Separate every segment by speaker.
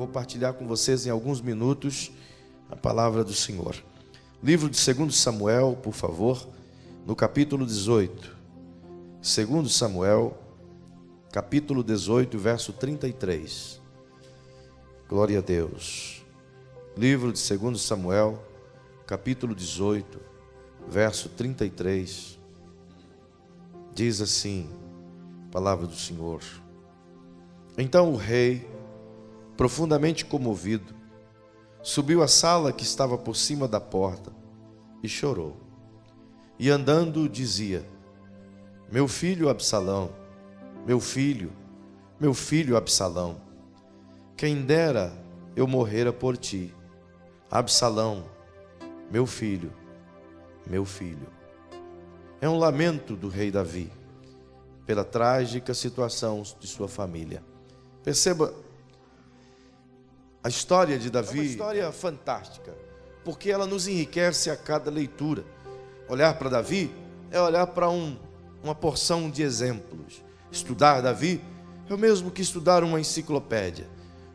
Speaker 1: vou partilhar com vocês em alguns minutos a palavra do Senhor. Livro de 2 Samuel, por favor, no capítulo 18. 2 Samuel, capítulo 18, verso 33. Glória a Deus. Livro de 2 Samuel, capítulo 18, verso 33. Diz assim, palavra do Senhor. Então o rei, profundamente comovido, subiu à sala que estava por cima da porta e chorou. E andando dizia: meu filho Absalão, meu filho Absalão, quem dera eu morrera por ti. Absalão, meu filho. É um lamento do rei Davi pela trágica situação de sua família. Perceba, a história de Davi é uma história fantástica, porque ela nos enriquece a cada leitura. Olhar para Davi é olhar para uma porção de exemplos. Estudar Davi é o mesmo que estudar uma enciclopédia,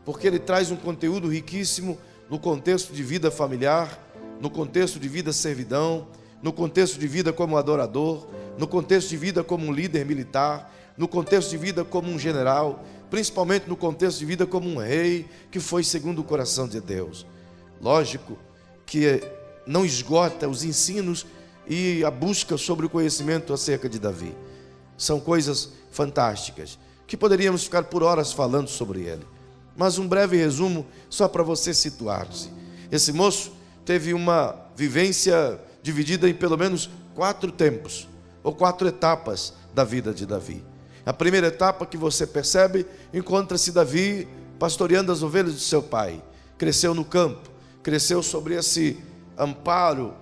Speaker 1: porque ele traz um conteúdo riquíssimo no contexto de vida familiar, no contexto de vida servidão, no contexto de vida como adorador, no contexto de vida como um líder militar, no contexto de vida como um general, principalmente no contexto de vida como um rei que foi segundo o coração de Deus. Lógico que não esgota os ensinos e a busca sobre o conhecimento acerca de Davi. São coisas fantásticas, que poderíamos ficar por horas falando sobre ele. Mas um breve resumo, só para você situar-se. Esse moço teve uma vivência dividida em pelo menos 4 tempos, ou 4 etapas da vida de Davi. A primeira etapa que você percebe, encontra-se Davi pastoreando as ovelhas do seu pai. Cresceu no campo, cresceu sobre esse amparo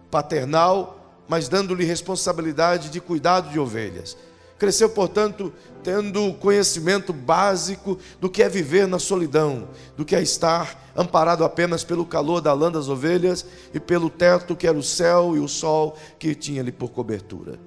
Speaker 1: paternal, mas dando-lhe responsabilidade de cuidado de ovelhas. Cresceu, portanto, tendo conhecimento básico do que é viver na solidão, do que é estar amparado apenas pelo calor da lã das ovelhas e pelo teto que era o céu e o sol que tinha ali por cobertura.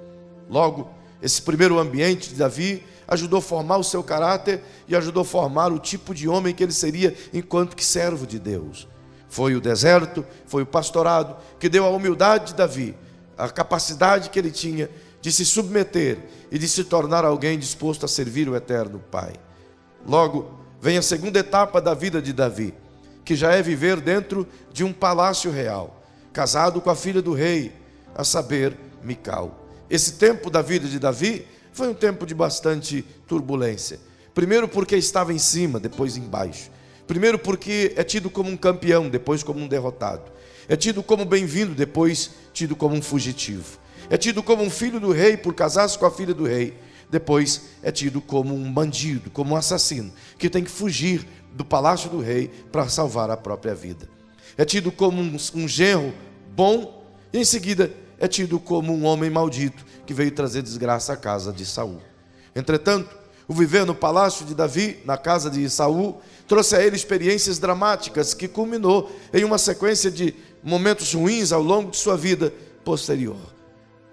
Speaker 1: Logo, esse primeiro ambiente de Davi ajudou a formar o seu caráter e ajudou a formar o tipo de homem que ele seria enquanto que servo de Deus. Foi o deserto, foi o pastorado que deu a humildade de Davi, a capacidade que ele tinha de se submeter e de se tornar alguém disposto a servir o eterno Pai. Logo, vem a segunda etapa da vida de Davi, que já é viver dentro de um palácio real, casado com a filha do rei, a saber, Mical. Esse tempo da vida de Davi foi um tempo de bastante turbulência. Primeiro porque estava em cima, depois embaixo. Primeiro porque é tido como um campeão, depois como um derrotado. É tido como bem-vindo, depois tido como um fugitivo. É tido como um filho do rei por casar-se com a filha do rei. Depois é tido como um bandido, como um assassino, que tem que fugir do palácio do rei para salvar a própria vida. É tido como um genro bom, e em seguida é tido como um homem maldito, que veio trazer desgraça à casa de Saul. Entretanto, o viver no palácio de Davi, na casa de Saul, trouxe a ele experiências dramáticas, que culminou em uma sequência de momentos ruins ao longo de sua vida posterior.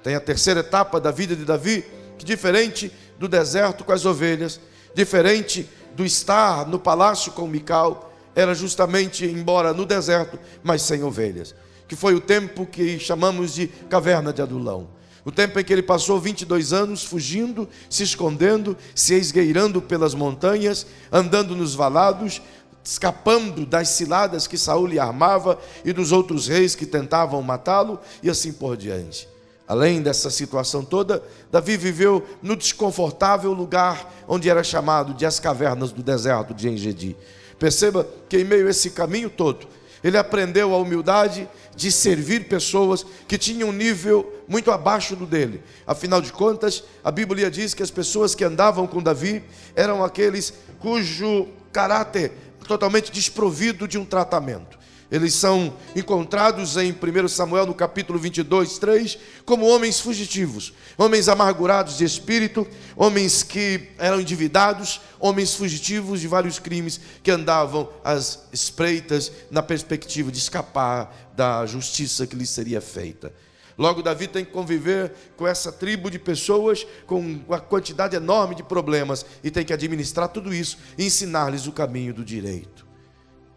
Speaker 1: Tem a terceira etapa da vida de Davi, que diferente do deserto com as ovelhas, diferente do estar no palácio com Mical, era justamente, embora no deserto, mas sem ovelhas, que foi o tempo que chamamos de caverna de Adulão. O tempo em que ele passou 22 anos fugindo, se escondendo, se esgueirando pelas montanhas, andando nos valados, escapando das ciladas que Saul lhe armava e dos outros reis que tentavam matá-lo, e assim por diante. Além dessa situação toda, Davi viveu no desconfortável lugar onde era chamado de as cavernas do deserto de En-Gedi. Perceba que em meio a esse caminho todo, ele aprendeu a humildade de servir pessoas que tinham um nível muito abaixo do dele. Afinal de contas, a Bíblia diz que as pessoas que andavam com Davi eram aqueles cujo caráter totalmente desprovido de um tratamento. Eles são encontrados em 1 Samuel, no capítulo 22, 3, como homens fugitivos, homens amargurados de espírito, homens que eram endividados, homens fugitivos de vários crimes, que andavam às espreitas na perspectiva de escapar da justiça que lhes seria feita. Logo, Davi tem que conviver com essa tribo de pessoas com uma quantidade enorme de problemas e tem que administrar tudo isso e ensinar-lhes o caminho do direito.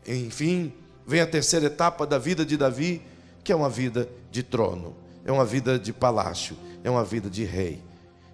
Speaker 1: Enfim, vem a terceira etapa da vida de Davi, que é uma vida de trono, é uma vida de palácio, é uma vida de rei.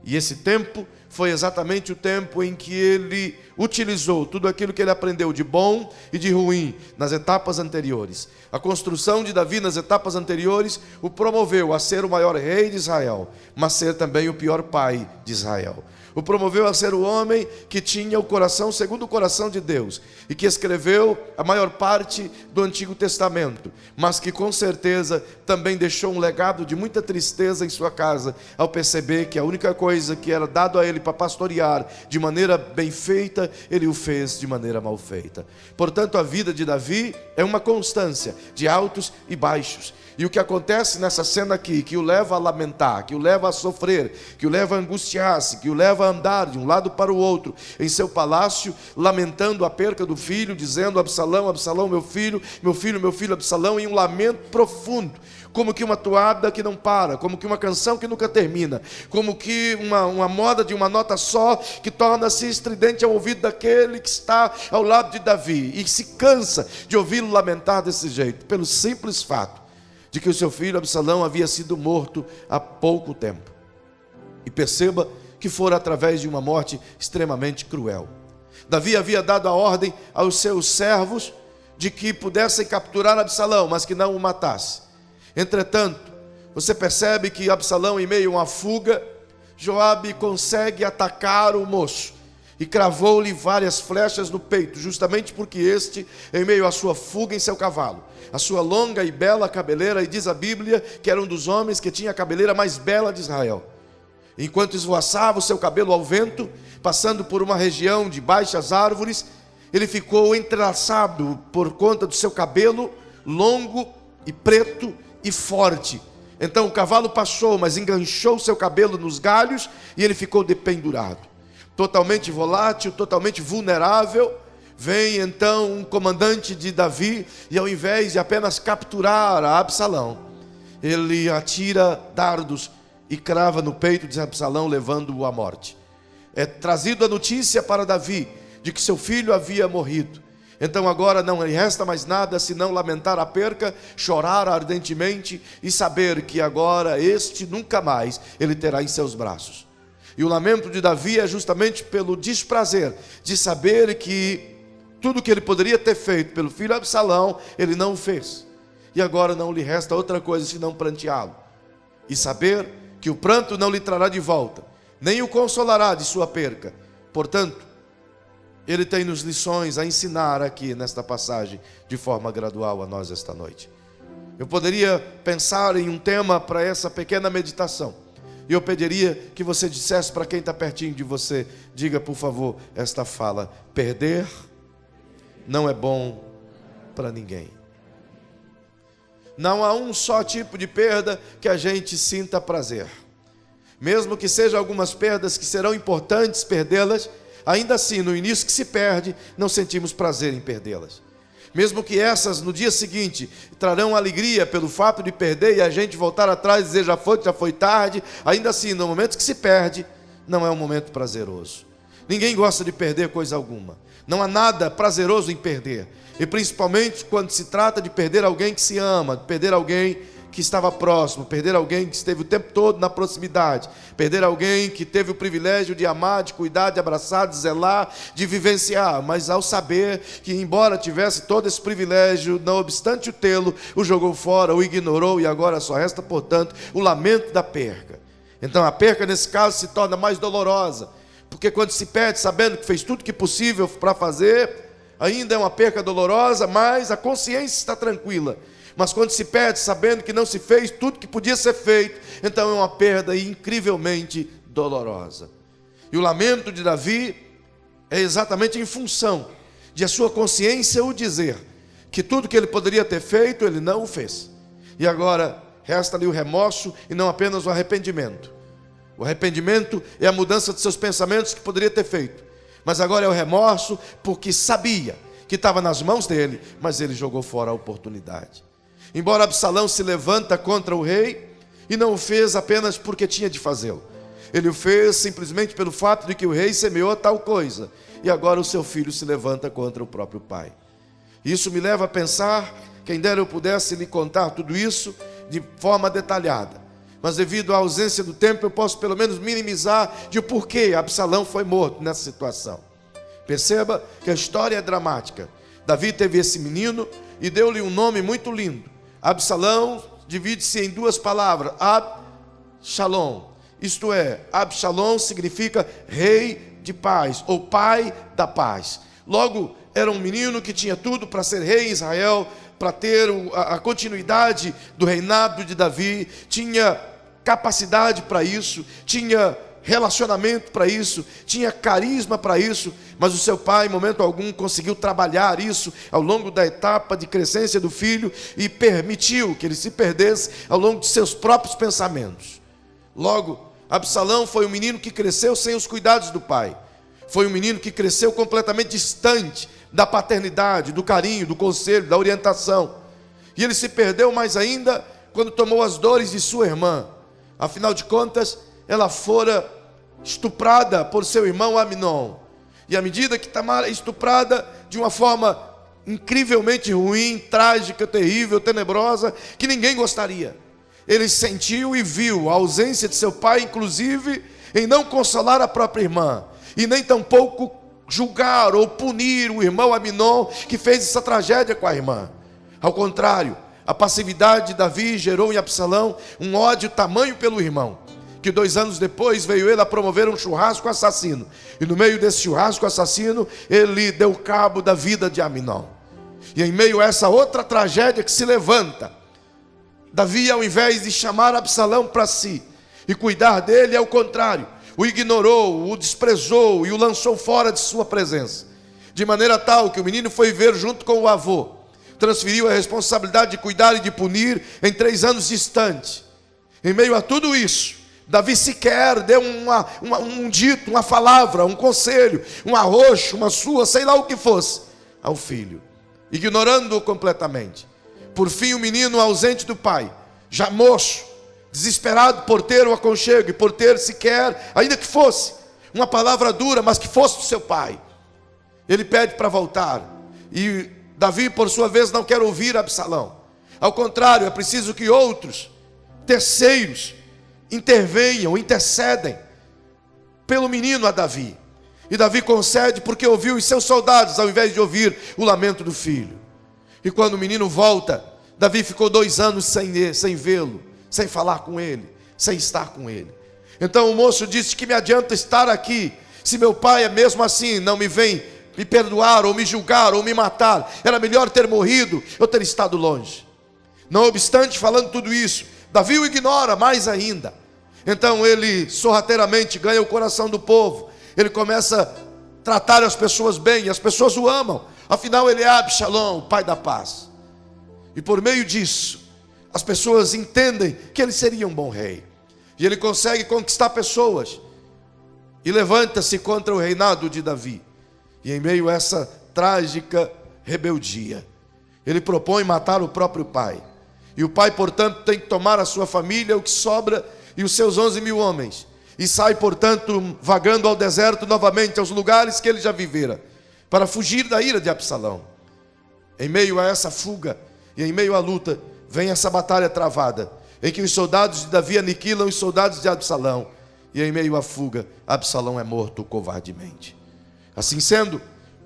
Speaker 1: E esse tempo foi exatamente o tempo em que ele utilizou tudo aquilo que ele aprendeu de bom e de ruim nas etapas anteriores. A construção de Davi nas etapas anteriores o promoveu a ser o maior rei de Israel, mas ser também o pior pai de Israel. O promoveu a ser o homem que tinha o coração segundo o coração de Deus e que escreveu a maior parte do Antigo Testamento, mas que com certeza também deixou um legado de muita tristeza em sua casa ao perceber que a única coisa que era dado a ele para pastorear de maneira bem feita, ele o fez de maneira mal feita. Portanto, a vida de Davi é uma constância de altos e baixos. E o que acontece nessa cena aqui, que o leva a lamentar, que o leva a sofrer, que o leva a angustiar-se, que o leva a andar de um lado para o outro em seu palácio, lamentando a perca do filho, dizendo: Absalão, Absalão, meu filho, meu filho, meu filho, Absalão, em um lamento profundo, como que uma toada que não para, como que uma canção que nunca termina, como que uma moda de uma nota só, que torna-se estridente ao ouvido daquele que está ao lado de Davi, e se cansa de ouvi-lo lamentar desse jeito, pelo simples fato de que o seu filho Absalão havia sido morto há pouco tempo. E perceba que fora através de uma morte extremamente cruel. Davi havia dado a ordem aos seus servos de que pudessem capturar Absalão, mas que não o matasse. Entretanto, você percebe que Absalão, em meio a uma fuga, Joabe consegue atacar o moço e cravou-lhe várias flechas no peito, justamente porque este, em meio à sua fuga em seu cavalo, a sua longa e bela cabeleira, e diz a Bíblia que era um dos homens que tinha a cabeleira mais bela de Israel. Enquanto esvoaçava o seu cabelo ao vento, passando por uma região de baixas árvores, ele ficou entrelaçado por conta do seu cabelo longo e preto e forte. Então o cavalo passou, mas enganchou o seu cabelo nos galhos e ele ficou dependurado. Totalmente volátil, totalmente vulnerável. Vem então um comandante de Davi e, ao invés de apenas capturar a Absalão, ele atira dardos e crava no peito de Absalão, levando-o à morte. É trazido a notícia para Davi de que seu filho havia morrido. Então agora não lhe resta mais nada senão lamentar a perca, chorar ardentemente e saber que agora este nunca mais ele terá em seus braços. E o lamento de Davi é justamente pelo desprazer de saber que tudo que ele poderia ter feito pelo filho Absalão, ele não o fez. E agora não lhe resta outra coisa senão pranteá-lo. E saber que o pranto não lhe trará de volta, nem o consolará de sua perca. Portanto, ele tem-nos lições a ensinar aqui nesta passagem de forma gradual a nós esta noite. Eu poderia pensar em um tema para essa pequena meditação. E eu pediria que você dissesse para quem está pertinho de você, diga por favor esta fala: perder não é bom para ninguém. Não há um só tipo de perda que a gente sinta prazer. Mesmo que sejam algumas perdas que serão importantes perdê-las, ainda assim, no início que se perde, não sentimos prazer em perdê-las. Mesmo que essas, no dia seguinte, trarão alegria pelo fato de perder e a gente voltar atrás e dizer já foi tarde, ainda assim, no momento que se perde, não é um momento prazeroso. Ninguém gosta de perder coisa alguma. Não há nada prazeroso em perder. E principalmente quando se trata de perder alguém que se ama, de perder alguém que estava próximo, perder alguém que esteve o tempo todo na proximidade, perder alguém que teve o privilégio de amar, de cuidar, de abraçar, de zelar, de vivenciar, mas ao saber que, embora tivesse todo esse privilégio, não obstante o tê-lo, o jogou fora, o ignorou, e agora só resta, portanto, o lamento da perca. Então a perca nesse caso se torna mais dolorosa, porque quando se perde sabendo que fez tudo que possível para fazer, ainda é uma perca dolorosa, mas a consciência está tranquila. Mas quando se perde sabendo que não se fez tudo que podia ser feito, então é uma perda incrivelmente dolorosa. E o lamento de Davi é exatamente em função de a sua consciência o dizer que tudo que ele poderia ter feito, ele não o fez. E agora resta-lhe o remorso e não apenas o arrependimento. O arrependimento é a mudança de seus pensamentos que poderia ter feito. Mas agora é o remorso porque sabia que estava nas mãos dele, mas ele jogou fora a oportunidade. Embora Absalão se levanta contra o rei, e não o fez apenas porque tinha de fazê-lo. Ele o fez simplesmente pelo fato de que o rei semeou tal coisa, e agora o seu filho se levanta contra o próprio pai. Isso me leva a pensar, quem dera eu pudesse lhe contar tudo isso de forma detalhada. Mas devido à ausência do tempo, eu posso pelo menos minimizar de porquê Absalão foi morto nessa situação. Perceba que a história é dramática. Davi teve esse menino e deu-lhe um nome muito lindo. Absalão divide-se em duas palavras, Absalom. Isto é, Absalom significa rei de paz, ou pai da paz. Logo, era um menino que tinha tudo para ser rei em Israel, para ter a continuidade do reinado de Davi, tinha capacidade para isso, tinha relacionamento para isso, tinha carisma para isso, mas o seu pai, em momento algum, conseguiu trabalhar isso ao longo da etapa de crescência do filho e permitiu que ele se perdesse ao longo de seus próprios pensamentos. Logo, Absalão foi um menino que cresceu sem os cuidados do pai, foi um menino que cresceu completamente distante da paternidade, do carinho, do conselho, da orientação, e ele se perdeu mais ainda quando tomou as dores de sua irmã. Afinal de contas, ela fora estuprada por seu irmão Amnon. E à medida que Tamar é estuprada de uma forma incrivelmente ruim, trágica, terrível, tenebrosa, que ninguém gostaria, ele sentiu e viu a ausência de seu pai, inclusive em não consolar a própria irmã, e nem tampouco julgar ou punir o irmão Amnon que fez essa tragédia com a irmã. Ao contrário, a passividade de Davi gerou em Absalão um ódio tamanho pelo irmão, que 2 anos depois veio ele a promover um churrasco assassino. E no meio desse churrasco assassino, ele deu cabo da vida de Amnon. E em meio a essa outra tragédia que se levanta, Davi, ao invés de chamar Absalão para si e cuidar dele, ao contrário, o ignorou, o desprezou e o lançou fora de sua presença. De maneira tal que o menino foi viver junto com o avô, transferiu a responsabilidade de cuidar e de punir em 3 anos distante. Em meio a tudo isso, Davi sequer deu um dito, uma palavra, um conselho, um arroxo, uma sua, sei lá o que fosse, ao filho, ignorando-o completamente. Por fim, o menino ausente do pai, já moço, desesperado por ter o aconchego e por ter sequer, ainda que fosse uma palavra dura, mas que fosse do seu pai, ele pede para voltar. E Davi, por sua vez, não quer ouvir Absalão. Ao contrário, é preciso que outros, terceiros, intervenham, intercedem pelo menino a Davi. E Davi concede porque ouviu os seus soldados, ao invés de ouvir o lamento do filho. E quando o menino volta, Davi ficou 2 anos sem vê-lo, sem falar com ele, sem estar com ele. Então o moço disse: que me adianta estar aqui, se meu pai é mesmo assim, não me vem me perdoar, ou me julgar, ou me matar. Era melhor ter morrido, eu ter estado longe. Não obstante, falando tudo isso, Davi o ignora mais ainda. Então ele sorrateiramente ganha o coração do povo. Ele começa a tratar as pessoas bem, e as pessoas o amam. Afinal, ele é Absalom, o pai da paz. E por meio disso, as pessoas entendem que ele seria um bom rei. E ele consegue conquistar pessoas. E levanta-se contra o reinado de Davi. E em meio a essa trágica rebeldia, ele propõe matar o próprio pai. E o pai, portanto, tem que tomar a sua família, o que sobra, e os seus 11.000 homens. E sai, portanto, vagando ao deserto novamente, aos lugares que ele já vivera, para fugir da ira de Absalão. Em meio a essa fuga e em meio à luta, vem essa batalha travada, em que os soldados de Davi aniquilam os soldados de Absalão. E em meio à fuga, Absalão é morto covardemente. Assim sendo,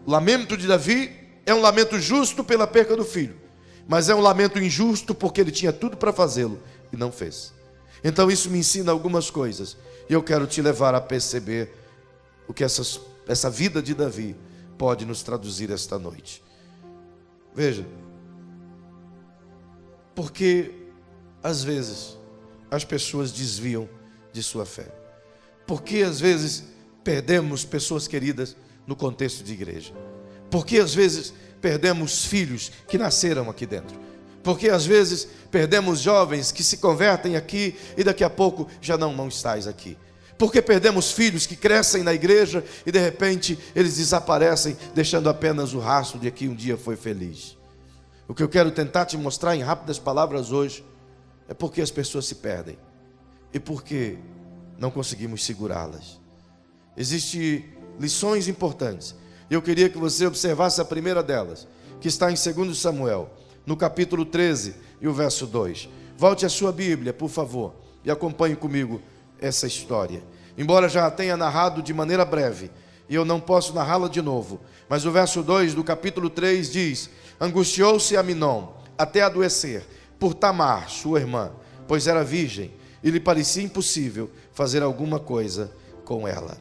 Speaker 1: o lamento de Davi é um lamento justo pela perca do filho, mas é um lamento injusto porque ele tinha tudo para fazê-lo e não fez. Então isso me ensina algumas coisas, e eu quero te levar a perceber o que essa vida de Davi pode nos traduzir esta noite. Veja, porque às vezes as pessoas desviam de sua fé, porque às vezes perdemos pessoas queridas no contexto de igreja, porque às vezes perdemos filhos que nasceram aqui dentro, porque às vezes perdemos jovens que se convertem aqui e daqui a pouco já não estáis aqui, porque perdemos filhos que crescem na igreja e de repente eles desaparecem, deixando apenas o rastro de que um dia foi feliz. O que eu quero tentar te mostrar em rápidas palavras hoje é porque as pessoas se perdem e porque não conseguimos segurá-las. Existem lições importantes. Eu queria que você observasse a primeira delas. que está em 2 Samuel, no capítulo 13 e o verso 2. Volte a sua Bíblia, por favor, e acompanhe comigo essa história. Embora já a tenha narrado de maneira breve, e eu não posso narrá-la de novo, mas o verso 2 do capítulo 3 diz: angustiou-se Aminon até adoecer por Tamar, sua irmã, pois era virgem, e lhe parecia impossível fazer alguma coisa com ela.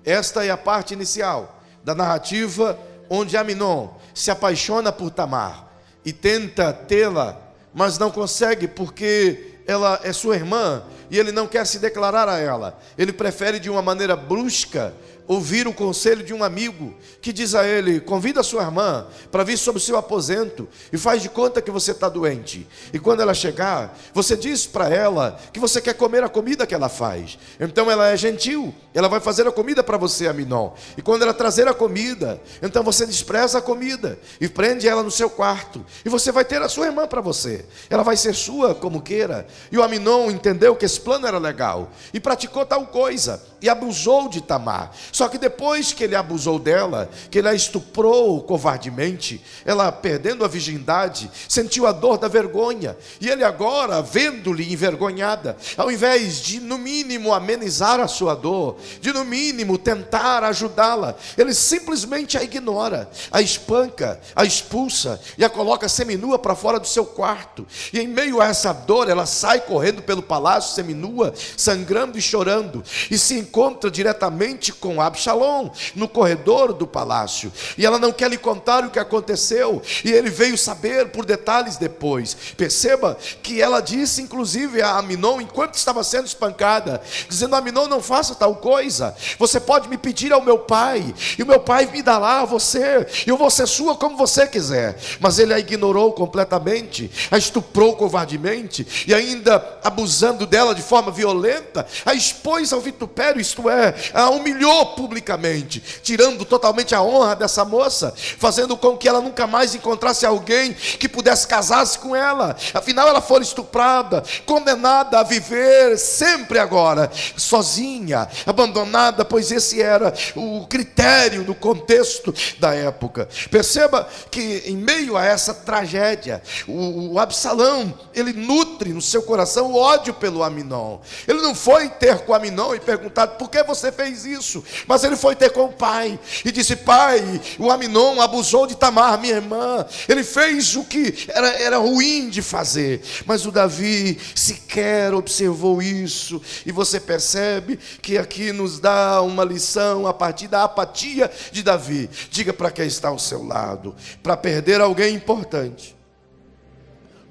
Speaker 1: Esta é a parte inicial da narrativa, onde Aminon se apaixona por Tamar e tenta tê-la, mas não consegue porque ela é sua irmã e ele não quer se declarar a ela. Ele prefere de uma maneira brusca ouvir o conselho de um amigo que diz a ele: convida a sua irmã para vir sob o seu aposento e faz de conta que você está doente. E quando ela chegar, você diz para ela que você quer comer a comida que ela faz. Então ela é gentil, ela vai fazer a comida para você, Aminon. E quando ela trazer a comida, então você despreza a comida e prende ela no seu quarto. E você vai ter a sua irmã para você. Ela vai ser sua como queira. E o Aminon entendeu que esse plano era legal e praticou tal coisa e abusou de Tamar. Só que depois que ele abusou dela, que ele a estuprou covardemente, ela, perdendo a virgindade, sentiu a dor da vergonha. E ele agora, vendo-lhe envergonhada, ao invés de no mínimo amenizar a sua dor, de no mínimo tentar ajudá-la, ele simplesmente a ignora, a espanca, a expulsa e a coloca seminua para fora do seu quarto. E em meio a essa dor, ela sai correndo pelo palácio seminua, sangrando e chorando, e se encontra diretamente com Absalom no corredor do palácio, e ela não quer lhe contar o que aconteceu, e ele veio saber por detalhes depois. Perceba que ela disse inclusive a Aminon, enquanto estava sendo espancada, dizendo: Aminon, não faça tal coisa, você pode me pedir ao meu pai, e o meu pai me dará a você, e eu vou ser sua como você quiser. Mas ele a ignorou completamente, a estuprou covardemente, e ainda abusando dela de forma violenta, a expôs ao vitupério, isto é, a humilhou publicamente, tirando totalmente a honra dessa moça, fazendo com que ela nunca mais encontrasse alguém que pudesse casar-se com ela. Afinal, ela foi estuprada, condenada a viver sempre agora sozinha, abandonada, pois esse era o critério do contexto da época. Perceba que em meio a essa tragédia, o Absalão, ele nutre no seu coração o ódio pelo Aminon. Ele não foi ter com Aminon e perguntar: por que você fez isso? Mas ele foi ter com o pai e disse: pai, o Aminon abusou de Tamar, minha irmã. Ele fez o que era ruim de fazer. Mas o Davi sequer observou isso. E você percebe que aqui nos dá uma lição a partir da apatia de Davi. Diga para quem está ao seu lado: para perder alguém importante,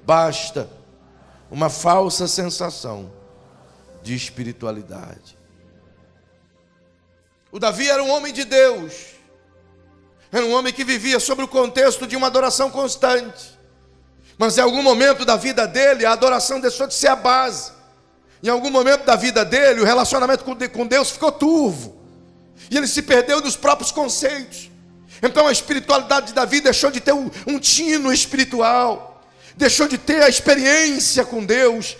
Speaker 1: basta uma falsa sensação de espiritualidade. O Davi era um homem de Deus, era um homem que vivia sobre o contexto de uma adoração constante, mas em algum momento da vida dele, a adoração deixou de ser a base. Em algum momento da vida dele, o relacionamento com Deus ficou turvo, e ele se perdeu dos próprios conceitos. Então a espiritualidade de Davi deixou de ter um tino espiritual, deixou de ter a experiência com Deus.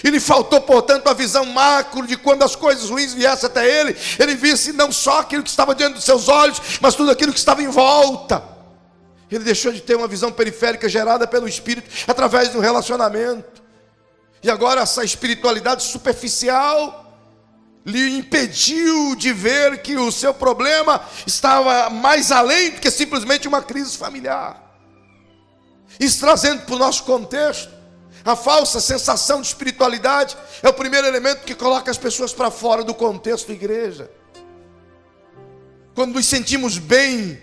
Speaker 1: E lhe faltou, portanto, a visão macro de quando as coisas ruins viessem até ele, ele visse não só aquilo que estava diante dos seus olhos, mas tudo aquilo que estava em volta. Ele deixou de ter uma visão periférica gerada pelo Espírito através do relacionamento. E agora essa espiritualidade superficial lhe impediu de ver que o seu problema estava mais além do que simplesmente uma crise familiar. Isso, trazendo para o nosso contexto, a falsa sensação de espiritualidade é o primeiro elemento que coloca as pessoas para fora do contexto da igreja. Quando nos sentimos bem,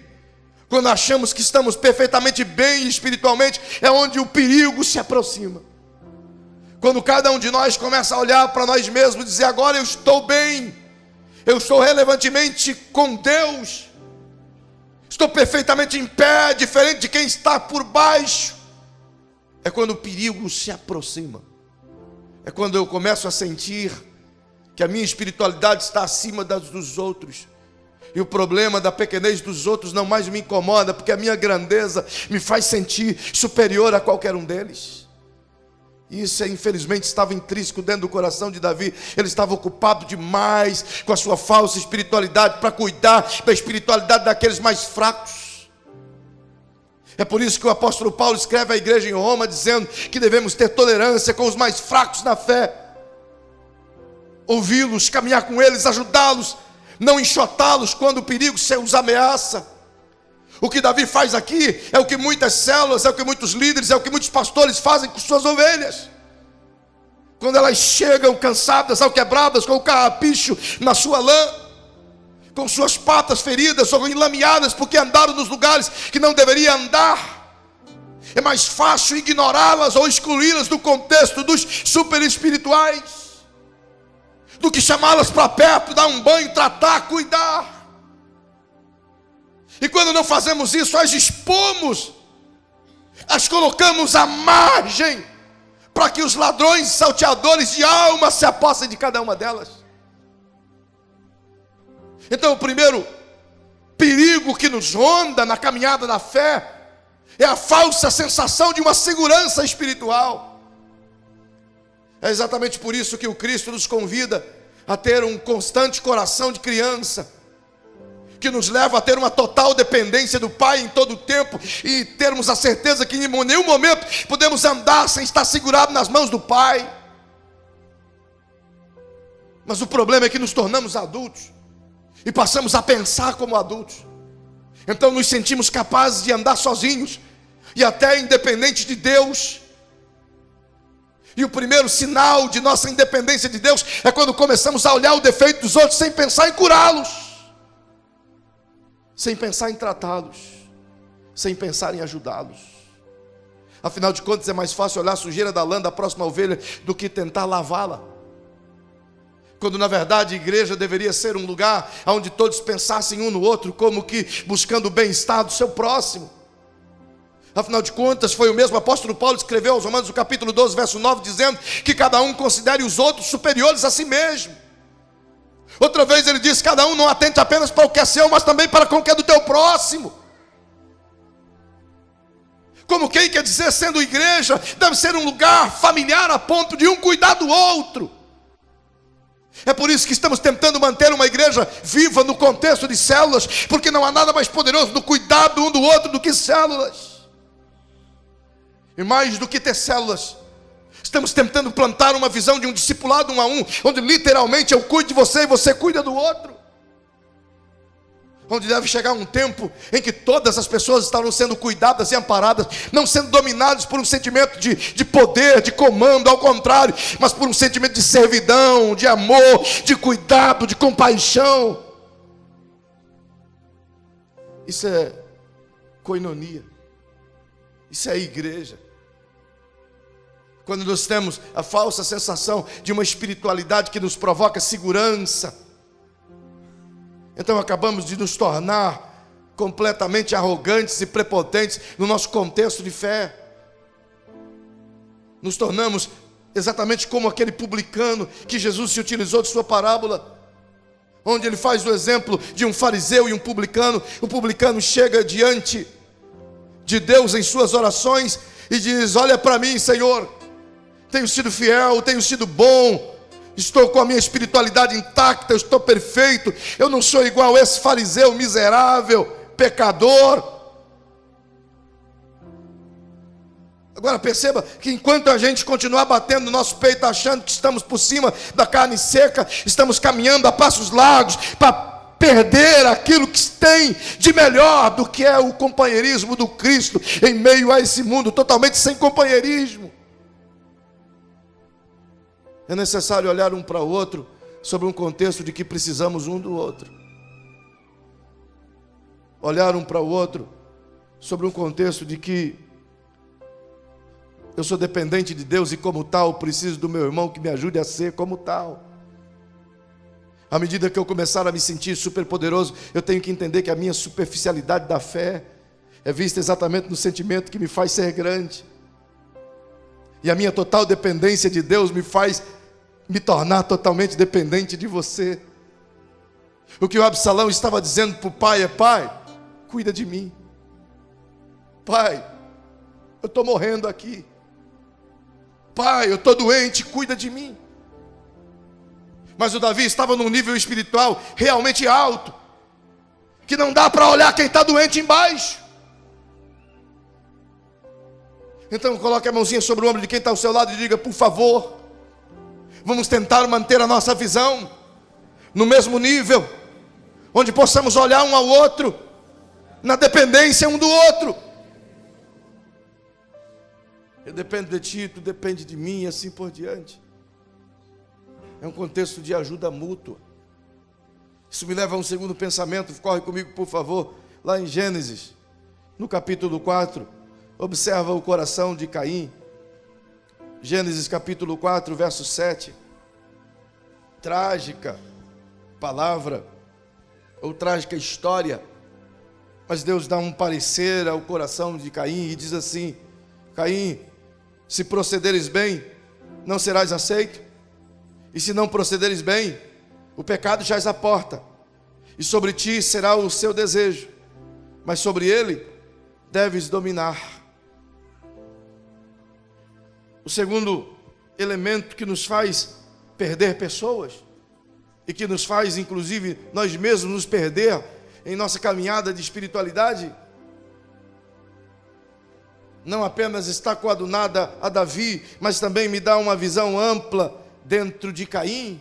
Speaker 1: quando achamos que estamos perfeitamente bem espiritualmente, é onde o perigo se aproxima. Quando cada um de nós começa a olhar para nós mesmos e dizer: agora eu estou bem, eu estou relevantemente com Deus, estou perfeitamente em pé, diferente de quem está por baixo, é quando o perigo se aproxima. É quando eu começo a sentir que a minha espiritualidade está acima das dos outros, e o problema da pequenez dos outros não mais me incomoda, porque a minha grandeza me faz sentir superior a qualquer um deles. Isso, infelizmente, estava intrínseco dentro do coração de Davi. Ele estava ocupado demais com a sua falsa espiritualidade para cuidar da espiritualidade daqueles mais fracos. É por isso que o apóstolo Paulo escreve à igreja em Roma, dizendo que devemos ter tolerância com os mais fracos na fé, ouvi-los, caminhar com eles, ajudá-los, não enxotá-los quando o perigo os ameaça. O que Davi faz aqui é o que muitas células, é o que muitos líderes, é o que muitos pastores fazem com suas ovelhas. Quando elas chegam cansadas, alquebradas, com o carrapicho na sua lã, com suas patas feridas ou enlameadas porque andaram nos lugares que não deveria andar, é mais fácil ignorá-las ou excluí-las do contexto dos super espirituais do que chamá-las para perto, dar um banho, tratar, cuidar. E quando não fazemos isso, as expomos, as colocamos à margem, para que os ladrões e salteadores de alma se apossem de cada uma delas. Então o primeiro perigo que nos ronda na caminhada da fé é a falsa sensação de uma segurança espiritual. É exatamente por isso que o Cristo nos convida a ter um constante coração de criança, que nos leva a ter uma total dependência do Pai em todo o tempo, e termos a certeza que em nenhum momento podemos andar sem estar segurado nas mãos do Pai. Mas o problema é que nos tornamos adultos e passamos a pensar como adultos. Então nos sentimos capazes de andar sozinhos e até independentes de Deus. E o primeiro sinal de nossa independência de Deus é quando começamos a olhar o defeito dos outros sem pensar em curá-los, sem pensar em tratá-los, sem pensar em ajudá-los. Afinal de contas, é mais fácil olhar a sujeira da lã da próxima ovelha do que tentar lavá-la. Quando na verdade a igreja deveria ser um lugar onde todos pensassem um no outro, como que buscando o bem-estar do seu próximo. Afinal de contas, foi o mesmo apóstolo Paulo que escreveu aos Romanos, no capítulo 12, verso 9, dizendo que cada um considere os outros superiores a si mesmo. Outra vez ele diz: cada um não atente apenas para o que é seu, mas também para com o que é do teu próximo. Como quem quer dizer, sendo igreja, deve ser um lugar familiar a ponto de um cuidar do outro. É por isso que estamos tentando manter uma igreja viva no contexto de células, porque não há nada mais poderoso no cuidado um do outro do que células. E mais do que ter células, estamos tentando plantar uma visão de um discipulado 1 a 1, onde literalmente eu cuido de você e você cuida do outro. Onde deve chegar um tempo em que todas as pessoas estarão sendo cuidadas e amparadas, não sendo dominadas por um sentimento de poder, de comando, ao contrário, mas por um sentimento de servidão, de amor, de cuidado, de compaixão. Isso é koinonia, isso é igreja. Quando nós temos a falsa sensação de uma espiritualidade que nos provoca segurança, então acabamos de nos tornar completamente arrogantes e prepotentes no nosso contexto de fé. Nos tornamos exatamente como aquele publicano que Jesus se utilizou de sua parábola, onde ele faz o exemplo de um fariseu e um publicano. O publicano chega diante de Deus em suas orações e diz: olha para mim, Senhor, tenho sido fiel, tenho sido bom, estou com a minha espiritualidade intacta, eu estou perfeito, eu não sou igual a esse fariseu miserável, pecador. Agora perceba que enquanto a gente continuar batendo no nosso peito, achando que estamos por cima da carne seca, estamos caminhando a passos largos para perder aquilo que tem de melhor do que é o companheirismo do Cristo em meio a esse mundo totalmente sem companheirismo. É necessário olhar um para o outro sobre um contexto de que precisamos um do outro. Olhar um para o outro sobre um contexto de que eu sou dependente de Deus e como tal preciso do meu irmão que me ajude a ser como tal. À medida que eu começar a me sentir superpoderoso, eu tenho que entender que a minha superficialidade da fé é vista exatamente no sentimento que me faz ser grande. E a minha total dependência de Deus me faz me tornar totalmente dependente de você. O que o Absalão estava dizendo para o pai é: pai, cuida de mim. Pai, eu estou morrendo aqui. Pai, eu estou doente, cuida de mim. Mas o Davi estava num nível espiritual realmente alto, que não dá para olhar quem está doente embaixo. Então coloque a mãozinha sobre o ombro de quem está ao seu lado e diga: por favor, vamos tentar manter a nossa visão no mesmo nível, onde possamos olhar um ao outro, na dependência um do outro. Eu dependo de ti, tu depende de mim, e assim por diante. É um contexto de ajuda mútua. Isso me leva a um segundo pensamento. Corre comigo, por favor, lá em Gênesis, no capítulo 4. Observa o coração de Caim. Gênesis capítulo 4, verso 7. Trágica palavra, ou trágica história. Mas Deus dá um parecer ao coração de Caim e diz assim: Caim, se procederes bem, não serás aceito. E se não procederes bem, o pecado jaz à porta, e sobre ti será o seu desejo, mas sobre ele deves dominar. O segundo elemento que nos faz perder pessoas, e que nos faz, inclusive, nós mesmos nos perder em nossa caminhada de espiritualidade, não apenas está coadunada a Davi, mas também me dá uma visão ampla dentro de Caim.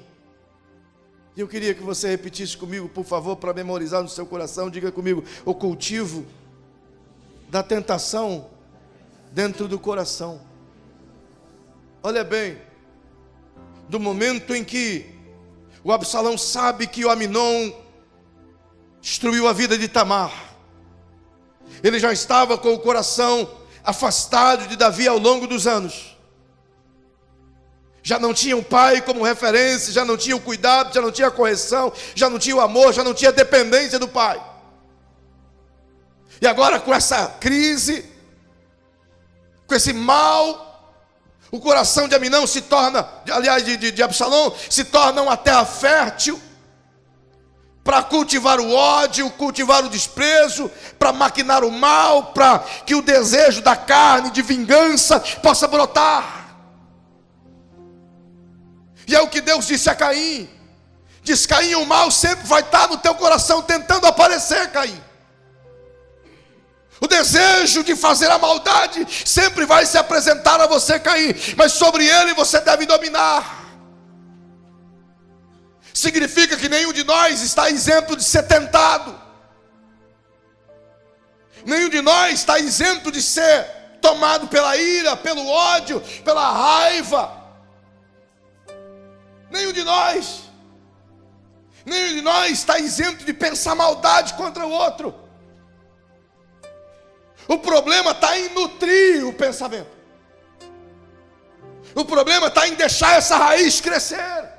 Speaker 1: E eu queria que você repetisse comigo, por favor, para memorizar no seu coração. Diga comigo: o cultivo da tentação dentro do coração. Olha bem, do momento em que o Absalão sabe que o Aminon destruiu a vida de Tamar, ele já estava com o coração afastado de Davi ao longo dos anos. Já não tinha o pai como referência, já não tinha o cuidado, já não tinha a correção, já não tinha o amor, já não tinha a dependência do pai. E agora, com essa crise, com esse mal, o coração de Aminon se torna, aliás, de Absalão, se torna uma terra fértil para cultivar o ódio, cultivar o desprezo, para maquinar o mal, para que o desejo da carne, de vingança, possa brotar. E é o que Deus disse a Caim. Diz: Caim, o mal sempre vai estar no teu coração tentando aparecer, Caim. O desejo de fazer a maldade sempre vai se apresentar a você, Caim, mas sobre ele você deve dominar. Significa que nenhum de nós está isento de ser tentado. Nenhum de nós está isento de ser tomado pela ira, pelo ódio, pela raiva. Nenhum de nós está isento de pensar maldade contra o outro. O problema está em nutrir o pensamento. O problema está em deixar essa raiz crescer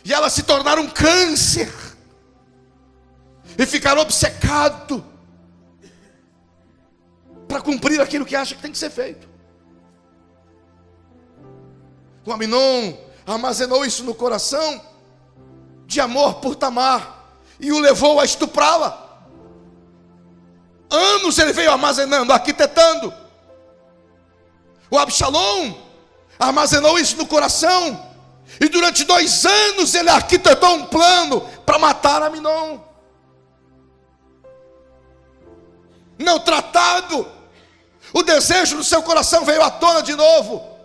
Speaker 1: e ela se tornar um câncer e ficar obcecado para cumprir aquilo que acha que tem que ser feito. O Aminon armazenou isso no coração de amor por Tamar e o levou a estuprá-la. Anos ele veio armazenando, arquitetando. O Absalão armazenou isso no coração e durante 2 anos ele arquitetou um plano para matar Aminon. Não tratado, o desejo do seu coração veio à tona de novo.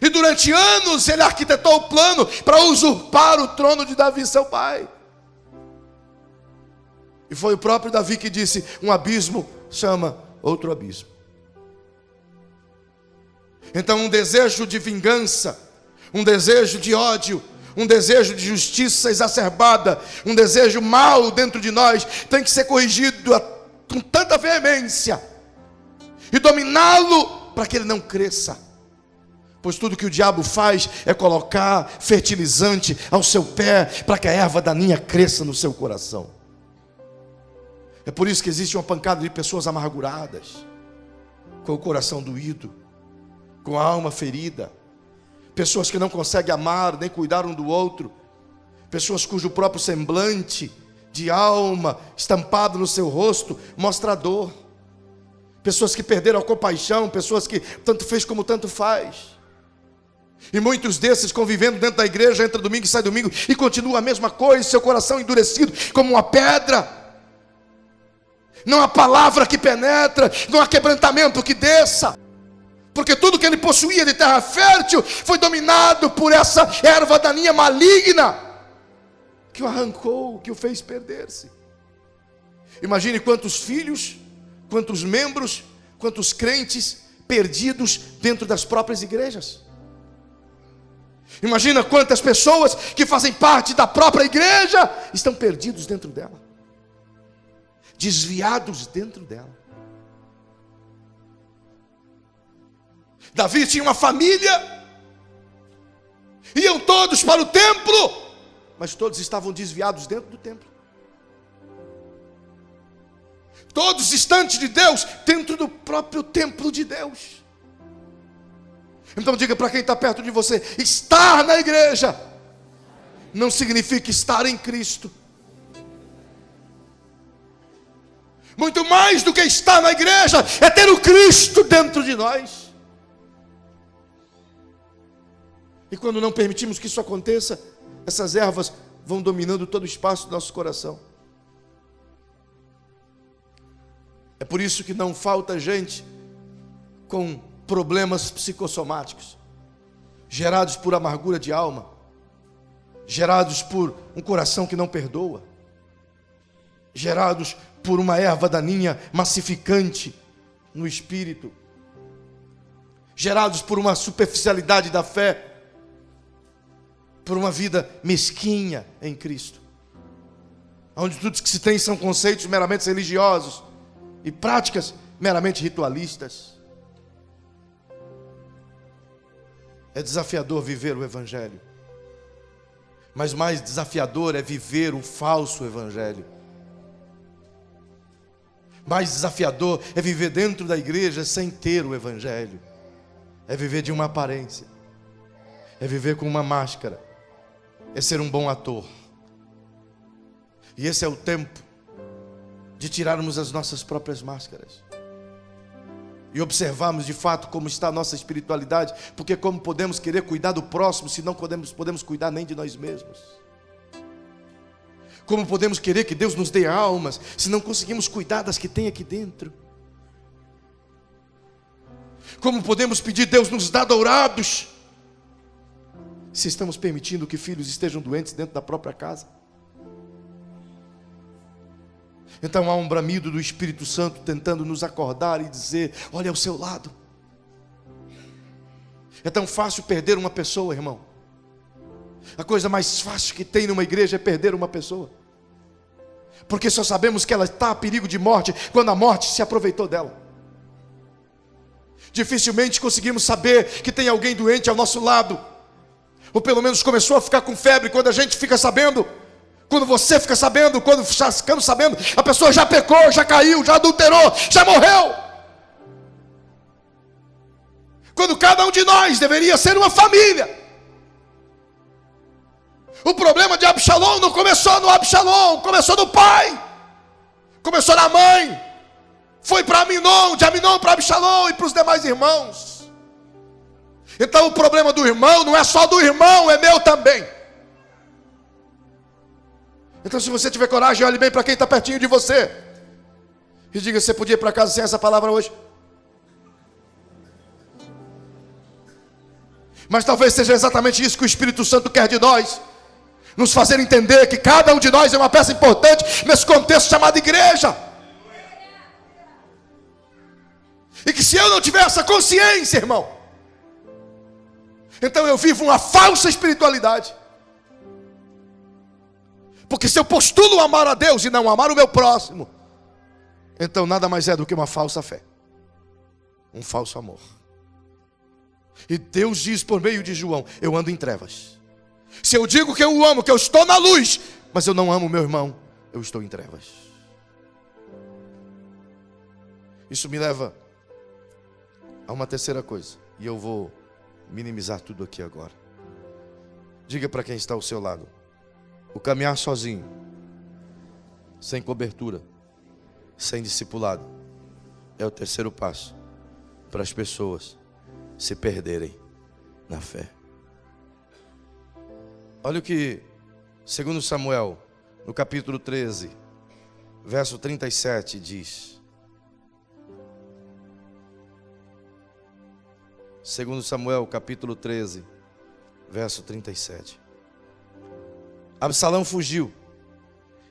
Speaker 1: E durante anos ele arquitetou o plano para usurpar o trono de Davi, seu pai. E foi o próprio Davi que disse: um abismo chama outro abismo. Então um desejo de vingança, um desejo de ódio, um desejo de justiça exacerbada, um desejo mau dentro de nós tem que ser corrigido com tanta veemência e dominá-lo para que ele não cresça. Pois tudo que o diabo faz é colocar fertilizante ao seu pé para que a erva daninha cresça no seu coração. É por isso que existe uma pancada de pessoas amarguradas, com o coração doído, com a alma ferida, pessoas que não conseguem amar nem cuidar um do outro, pessoas cujo próprio semblante de alma estampado no seu rosto mostra a dor, pessoas que perderam a compaixão, pessoas que tanto fez como tanto faz. E muitos desses convivendo dentro da igreja, entra domingo e sai domingo e continua a mesma coisa, seu coração endurecido como uma pedra. Não há palavra que penetra, não há quebrantamento que desça. Porque tudo que ele possuía de terra fértil foi dominado por essa erva daninha maligna, que o arrancou, que o fez perder-se. Imagine quantos filhos, quantos membros, quantos crentes perdidos dentro das próprias igrejas. Imagina quantas pessoas que fazem parte da própria igreja estão perdidos dentro dela, desviados dentro dela. Davi tinha uma família, iam todos para o templo, mas todos estavam desviados dentro do templo. Todos distantes de Deus, dentro do próprio templo de Deus. Então diga para quem está perto de você: estar na igreja não significa estar em Cristo. Muito mais do que estar na igreja é ter o Cristo dentro de nós. E quando não permitimos que isso aconteça, essas ervas vão dominando todo o espaço do nosso coração. É por isso que não falta gente com problemas psicossomáticos, gerados por amargura de alma, gerados por um coração que não perdoa, gerados por uma erva daninha massificante no espírito, gerados por uma superficialidade da fé, por uma vida mesquinha em Cristo, onde tudo que se tem são conceitos meramente religiosos e práticas meramente ritualistas. É desafiador viver o Evangelho, mas mais desafiador é viver o falso Evangelho. Mais desafiador é viver dentro da igreja sem ter o Evangelho. É viver de uma aparência, é viver com uma máscara, é ser um bom ator. E esse é o tempo de tirarmos as nossas próprias máscaras e observarmos de fato como está a nossa espiritualidade. Porque como podemos querer cuidar do próximo se não podemos cuidar nem de nós mesmos? Como podemos querer que Deus nos dê almas se não conseguimos cuidar das que tem aqui dentro? Como podemos pedir Deus nos dá dourados se estamos permitindo que filhos estejam doentes dentro da própria casa? Então há um bramido do Espírito Santo tentando nos acordar e dizer: olha ao seu lado. É tão fácil perder uma pessoa, irmão. A coisa mais fácil que tem numa igreja é perder uma pessoa, porque só sabemos que ela está a perigo de morte quando a morte se aproveitou dela. Dificilmente conseguimos saber que tem alguém doente ao nosso lado, ou pelo menos começou a ficar com febre, quando a gente fica sabendo. Quando você fica sabendo, quando está ficando sabendo, a pessoa já pecou, já caiu, já adulterou, já morreu. Quando cada um de nós deveria ser uma família. O problema de Absalom não começou no Absalom, começou no pai, começou na mãe, foi para Aminon, de Aminon para Absalom e para os demais irmãos. Então o problema do irmão não é só do irmão, é meu também. Então, se você tiver coragem, olhe bem para quem está pertinho de você e diga: você podia ir para casa sem essa palavra hoje? Mas talvez seja exatamente isso que o Espírito Santo quer de nós, nos fazer entender que cada um de nós é uma peça importante nesse contexto chamado igreja. E que se eu não tiver essa consciência, irmão, então eu vivo uma falsa espiritualidade. Porque se eu postulo amar a Deus e não amar o meu próximo, então nada mais é do que uma falsa fé, um falso amor. E Deus diz por meio de João: eu ando em trevas. Se eu digo que eu o amo, que eu estou na luz, mas eu não amo o meu irmão, eu estou em trevas. Isso me leva a uma terceira coisa, e eu vou minimizar tudo aqui agora. Diga para quem está ao seu lado: o caminhar sozinho, sem cobertura, sem discipulado, é o terceiro passo para as pessoas se perderem na fé. Olha o que, segundo Samuel, no capítulo 13, verso 37 diz: 2 Samuel capítulo 13, verso 37. Absalão fugiu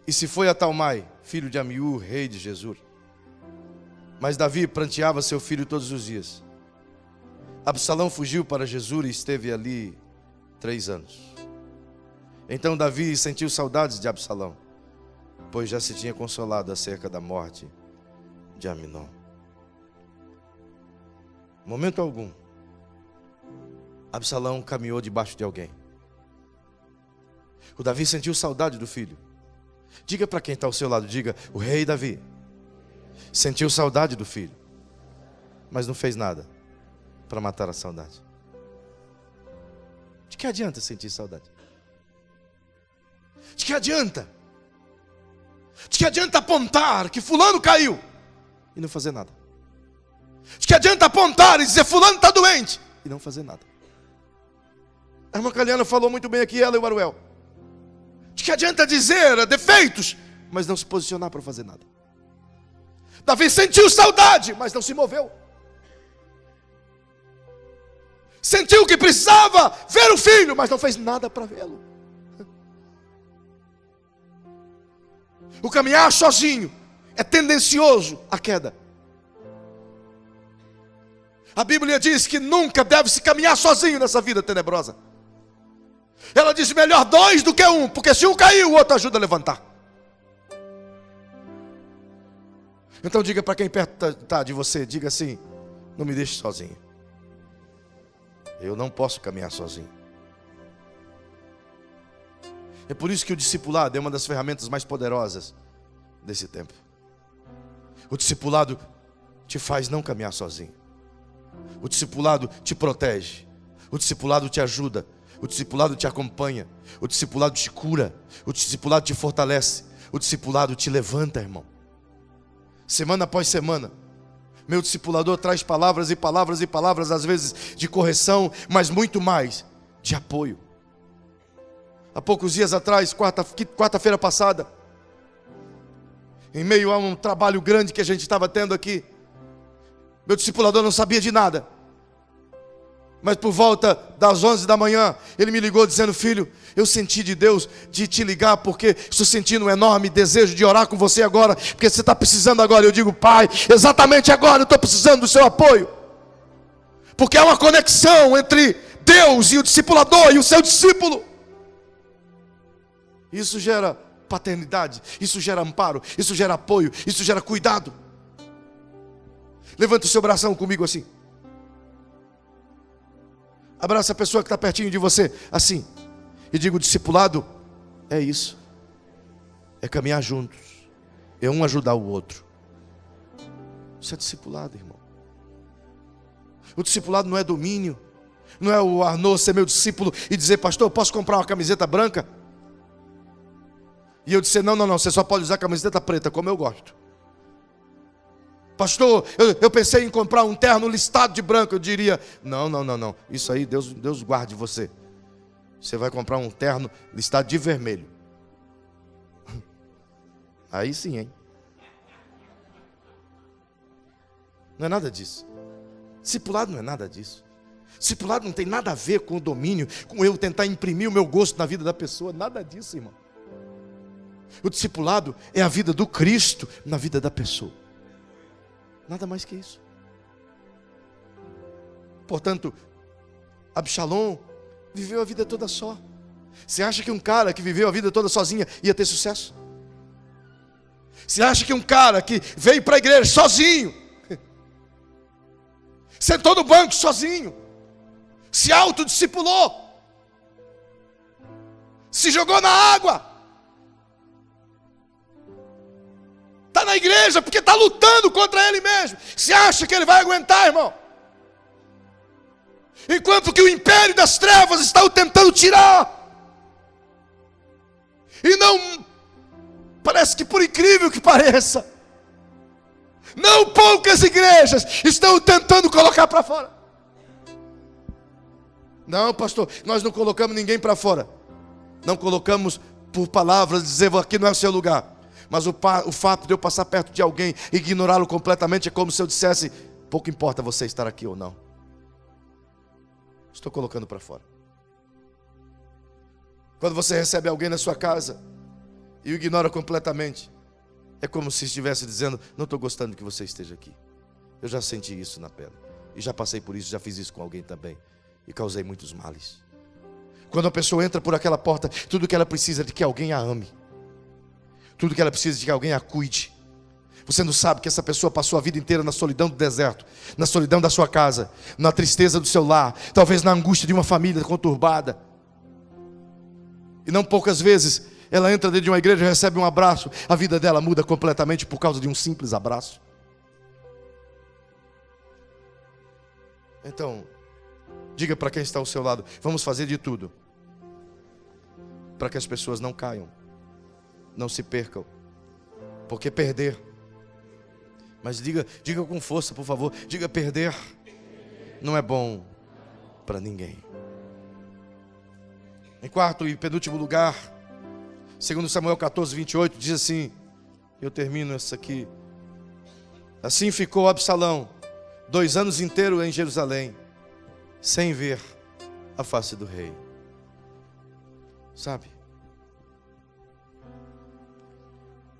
Speaker 1: e se foi a Talmai, filho de Amiú, rei de Gesur. Mas Davi pranteava seu filho todos os dias. Absalão fugiu para Gesur e esteve ali 3 anos. Então Davi sentiu saudades de Absalão, pois já se tinha consolado acerca da morte de Aminon. Momento algum, Absalão caminhou debaixo de alguém. O Davi sentiu saudade do filho. Diga para quem está ao seu lado, diga: o rei Davi sentiu saudade do filho, mas não fez nada para matar a saudade. De que adianta sentir saudade? De que adianta? De que adianta apontar que fulano caiu e não fazer nada? De que adianta apontar e dizer fulano está doente e não fazer nada? A irmã Caliana falou muito bem aqui, ela e o Aruel. De que adianta dizer defeitos, mas não se posicionar para fazer nada? Davi sentiu saudade, mas não se moveu. Sentiu que precisava ver o filho, mas não fez nada para vê-lo. O caminhar sozinho é tendencioso à queda. A Bíblia diz que nunca deve se caminhar sozinho nessa vida tenebrosa. Ela diz: melhor 2 do que 1, porque se um cair, o outro ajuda a levantar. Então diga para quem perto está de você, diga assim: não me deixe sozinho. Eu não posso caminhar sozinho. É por isso que o discipulado é uma das ferramentas mais poderosas desse tempo. O discipulado te faz não caminhar sozinho. O discipulado te protege. O discipulado te ajuda. O discipulado te acompanha. O discipulado te cura. O discipulado te fortalece. O discipulado te levanta, irmão. Semana após semana, meu discipulador traz palavras e palavras e palavras, às vezes de correção, mas muito mais de apoio. Há poucos dias atrás, quarta-feira passada, em meio a um trabalho grande que a gente estava tendo aqui, meu discipulador não sabia de nada. Mas por volta das 11 da manhã, ele me ligou dizendo: filho, eu senti de Deus de te ligar, porque estou sentindo um enorme desejo de orar com você agora, porque você está precisando agora. Eu digo: pai, exatamente agora eu estou precisando do seu apoio, porque há uma conexão entre Deus e o discipulador e o seu discípulo. Isso gera paternidade, isso gera amparo, isso gera apoio, isso gera cuidado. Levanta o seu bração comigo assim. Abraça a pessoa que está pertinho de você assim. E diga: o discipulado é isso. É caminhar juntos. É um ajudar o outro. Isso é discipulado, irmão. O discipulado não é domínio. Não é o Arnaud ser meu discípulo e dizer: pastor, eu posso comprar uma camiseta branca? E eu disse: não, você só pode usar camiseta preta, como eu gosto. Pastor, eu pensei em comprar um terno listado de branco. Eu diria: não. Isso aí, Deus guarde você. Você vai comprar um terno listado de vermelho. Aí sim, hein? Não é nada disso. Discipulado não é nada disso. Discipulado não tem nada a ver com o domínio, com eu tentar imprimir o meu gosto na vida da pessoa. Nada disso, irmão. O discipulado é a vida do Cristo na vida da pessoa. Nada mais que isso. Portanto, Absalom viveu a vida toda só. Você acha que um cara que viveu a vida toda sozinha ia ter sucesso? Você acha que um cara que veio para a igreja sozinho, sentou no banco sozinho, se autodiscipulou, se jogou na água, está na igreja porque está lutando contra ele mesmo? Você acha que ele vai aguentar, irmão? Enquanto que o império das trevas está o tentando tirar. E não, parece que por incrível que pareça, não poucas igrejas estão tentando colocar para fora. Não, pastor, nós não colocamos ninguém para fora. Não colocamos por palavras, dizer: aqui não é o seu lugar. Mas o fato de eu passar perto de alguém e ignorá-lo completamente é como se eu dissesse: pouco importa você estar aqui ou não. Estou colocando para fora. Quando você recebe alguém na sua casa e o ignora completamente, é como se estivesse dizendo: não estou gostando que você esteja aqui. Eu já senti isso na pele. E já passei por isso, já fiz isso com alguém também. E causei muitos males. Quando a pessoa entra por aquela porta, tudo que ela precisa é de que alguém a ame. Tudo que ela precisa é de que alguém a cuide. Você não sabe que essa pessoa passou a vida inteira na solidão do deserto, na solidão da sua casa, na tristeza do seu lar, talvez na angústia de uma família conturbada. E não poucas vezes ela entra dentro de uma igreja e recebe um abraço, a vida dela muda completamente por causa de um simples abraço. Então, diga para quem está ao seu lado: vamos fazer de tudo para que as pessoas não caiam, não se percam, porque perder, mas diga com força, por favor, diga: perder não é bom para ninguém. Em quarto e penúltimo lugar, segundo Samuel 14, 28, diz assim, eu termino essa aqui: assim ficou Absalão 2 anos inteiros em Jerusalém, sem ver a face do rei. Sabe?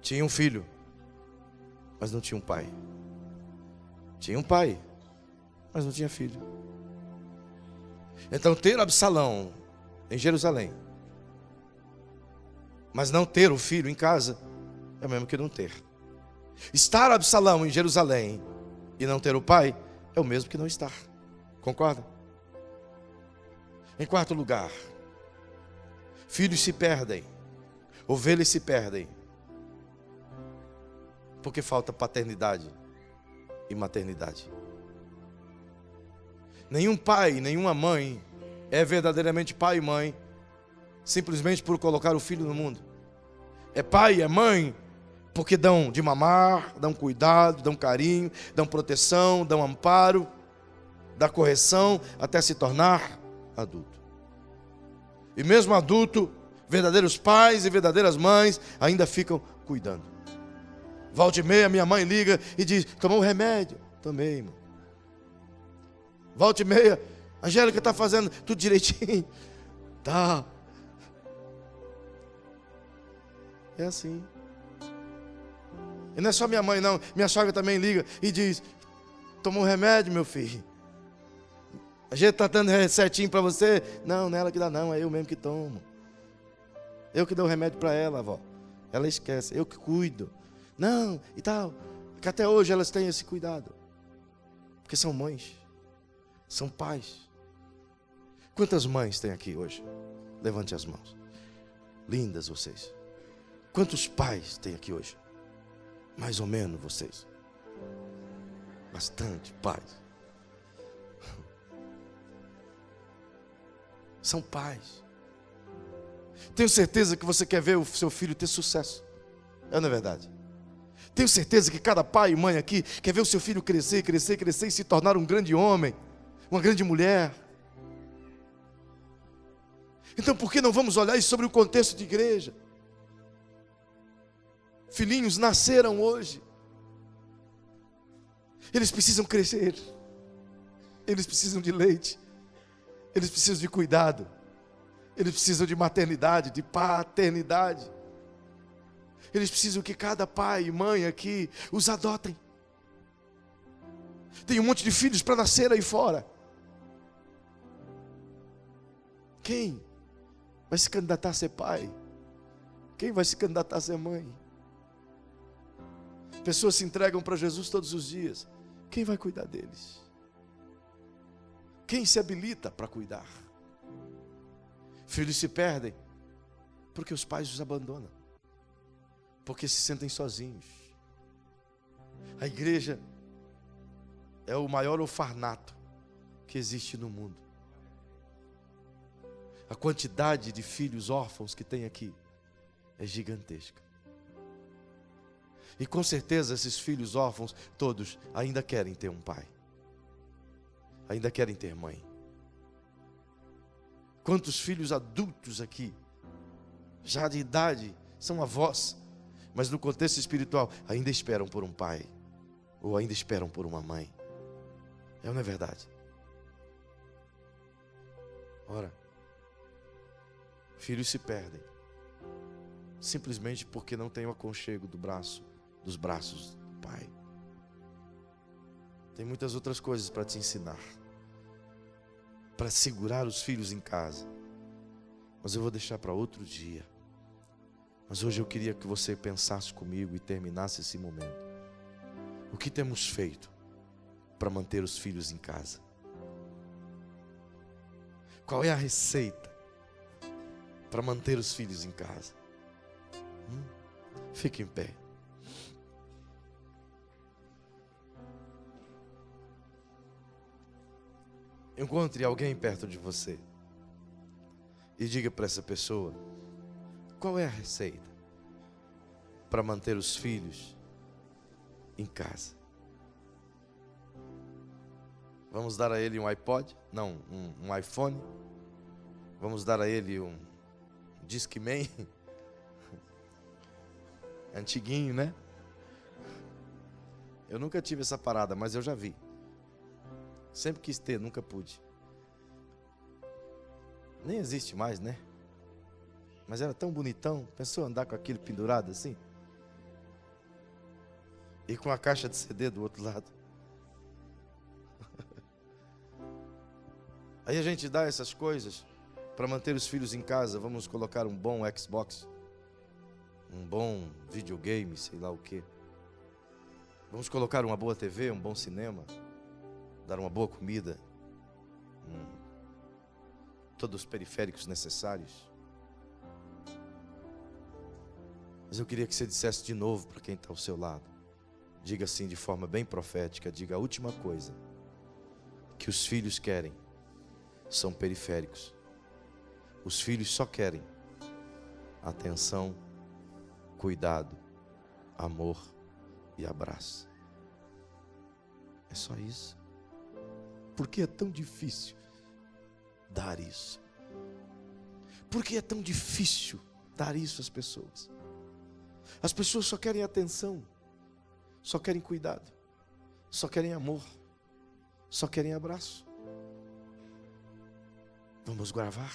Speaker 1: Tinha um filho, mas não tinha um pai. Tinha um pai, mas não tinha filho. Então ter Absalão em Jerusalém, mas não ter o filho em casa, é o mesmo que não ter. Estar Absalão em Jerusalém e não ter o pai, é o mesmo que não estar. Concorda? Em quarto lugar, filhos se perdem, ovelhas se perdem, porque falta paternidade e maternidade. Nenhum pai, nenhuma mãe é verdadeiramente pai e mãe simplesmente por colocar o filho no mundo. É pai, é mãe porque dão de mamar, dão cuidado, dão carinho, dão proteção, dão amparo, dão correção até se tornar adulto. E mesmo adulto, verdadeiros pais e verdadeiras mães ainda ficam cuidando. Volta e meia minha mãe liga e diz: tomou um remédio? Tomei, irmão. Volta e meia, a Angélica está fazendo tudo direitinho? Tá. É assim. E não é só minha mãe não, minha sogra também liga e diz: tomou um remédio, meu filho? A gente está dando certinho para você? Não, não é ela que dá não, é eu mesmo que tomo. Eu que dou o remédio para ela, avó. Ela esquece, eu que cuido. Não, e tal. Que até hoje elas têm esse cuidado. Porque são mães, são pais. Quantas mães tem aqui hoje? Levante as mãos. Lindas vocês. Quantos pais tem aqui hoje? Mais ou menos vocês. Bastante pais. São pais. Tenho certeza que você quer ver o seu filho ter sucesso. É, não é verdade? Tenho certeza que cada pai e mãe aqui quer ver o seu filho crescer, crescer, crescer e se tornar um grande homem, uma grande mulher. Então por que não vamos olhar isso sobre o contexto de igreja? Filhinhos nasceram hoje. Eles precisam crescer. Eles precisam de leite. Eles precisam de cuidado. Eles precisam de maternidade, de paternidade. Eles precisam que cada pai e mãe aqui os adotem. Tem um monte de filhos para nascer aí fora. Quem vai se candidatar a ser pai? Quem vai se candidatar a ser mãe? Pessoas se entregam para Jesus todos os dias. Quem vai cuidar deles? Quem se habilita para cuidar? Filhos se perdem porque os pais os abandonam, porque se sentem sozinhos. A igreja é o maior orfanato que existe no mundo. A quantidade de filhos órfãos que tem aqui é gigantesca. E com certeza esses filhos órfãos todos ainda querem ter um pai, ainda querem ter mãe. Quantos filhos adultos aqui, já de idade, são avós Mas no contexto espiritual, ainda esperam por um pai, ou ainda esperam por uma mãe. É ou não é verdade? Ora, filhos se perdem, simplesmente porque não tem o aconchego dos braços do pai. Tem muitas outras coisas para te ensinar, para segurar os filhos em casa, mas eu vou deixar para outro dia. Mas hoje eu queria que você pensasse comigo e terminasse esse momento. O que temos feito para manter os filhos em casa? Qual é a receita para manter os filhos em casa? Fique em pé. Encontre alguém perto de você e diga para essa pessoa: qual é a receita para manter os filhos em casa? Vamos dar a ele um iPod? Não, um iPhone? Vamos dar a ele um Discman? Antiguinho, né? Eu nunca tive essa parada, mas eu já vi. Sempre quis ter, nunca pude. Nem existe mais, né? Mas era tão bonitão. Pensou andar com aquele pendurado assim? E com a caixa de CD do outro lado. Aí a gente dá essas coisas para manter os filhos em casa. Vamos colocar um bom Xbox, um bom videogame, sei lá o quê. Vamos colocar uma boa TV, um bom cinema, dar uma boa comida, todos os periféricos necessários. Mas eu queria que você dissesse de novo para quem está ao seu lado. Diga assim de forma bem profética, diga: a última coisa que os filhos querem são periféricos. Os filhos só querem atenção, cuidado, amor e abraço. É só isso. Por que é tão difícil dar isso? Por que é tão difícil dar isso às pessoas? As pessoas só querem atenção, só querem cuidado, só querem amor, só querem abraço. Vamos gravar?